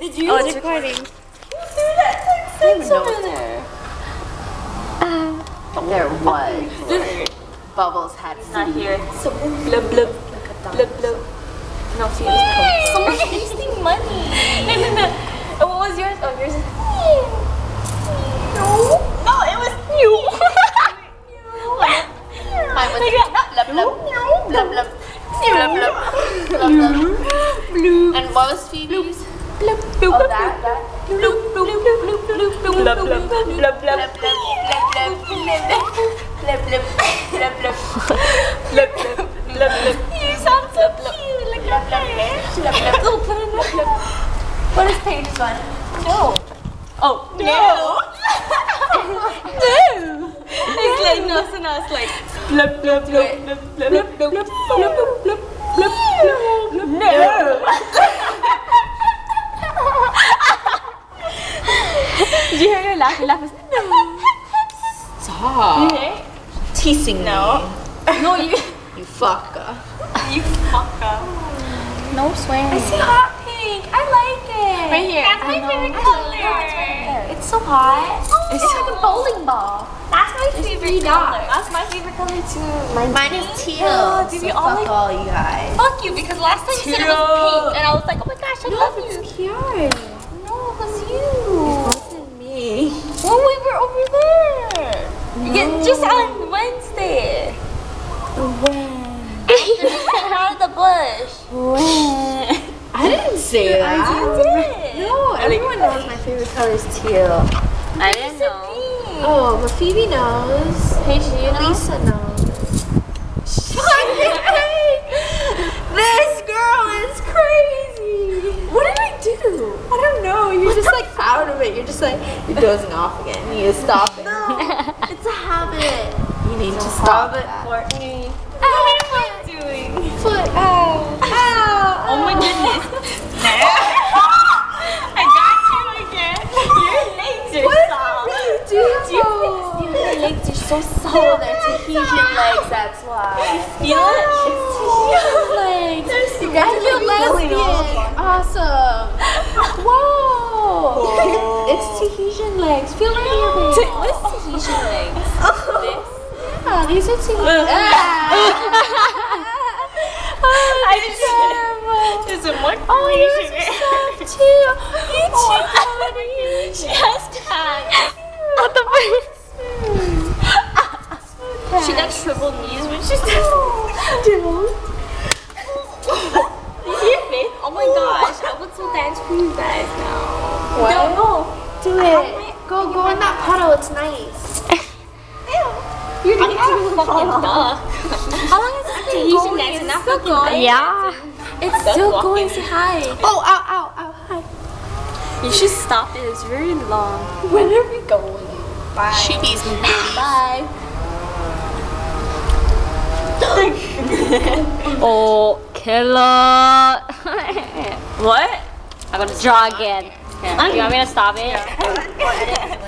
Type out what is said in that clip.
Did you? Oh, it's recording. Who threw that sense over there? There was. Bubbles had Not here. So blub blub blub blub. No, seriously. Someone's wasting money. No. What was yours? Oh, yours is. No, it was you. Mine was blub blub blub blub blub blub blub. And what was Phoebe's? Blub Oh, that. blub blub blub blub blub blub blub blub blub. You sound so cute. Like your parents. Oh, put it up. What is Paige's one? No. Oh, no. No. It's like no, so now it's like blub blub blub blub blub blub blub blub blub blub blub. No. Did you hear her laugh? Her laugh was no. Stop. You hear? Teasing me. No, you. You fucker. You fucker. No swearing. I see hot pink. I like it. Right here. That's my favorite color. It's so hot. It's like a bowling ball. That's my favorite color. That's my favorite color too. Mine is teal. Oh, did so we all fuck like- all you guys. Fuck you, because last time you said it was pink, and I was like, oh my gosh, I love you. Cute. No, it was you. Wasn't me. When we were over there. Just on Wednesday. Out of the bush. I didn't say that. You did. No, everyone knows my favorite color is teal. I didn't know. Oh, but Phoebe knows. Paige, do you know? Lisa knows. This girl is crazy. What did I do? I don't know. You're just like out of it. You're just like, you're dozing off again. You need to stop it. No, it's a habit. You need to stop it. Courtney. What am I doing? Foot. Ow. Ow. Oh my goodness. I got you again. Your legs are soft. Your legs are so soft. Oh, they're Tahitian legs, that's why. Feel it? It's Tahitian legs. You guys are lesbian. Awesome. Whoa. It's Tahitian legs. Feel it in your face. What's Tahitian legs? This? Yeah, these are Tahitian. I just there's a more Oh, yours are soft too. You too. She has tags. What the fuck? She got shriveled knees when she's You see your face? Oh my gosh, I would so dance for you guys now. What? Don't go. Do it. Go in that puddle. It's nice. You're gonna get to fucking duck. How long is it Tahitian dancing? Not fucking dancing. Yeah. It's still going. Say hi. Oh, ow. Hi. You should stop it. It's very long. When are we going? Bye. Sheepies. Bye. Oh, killer. What? I'm gonna draw again. You want me to stop it?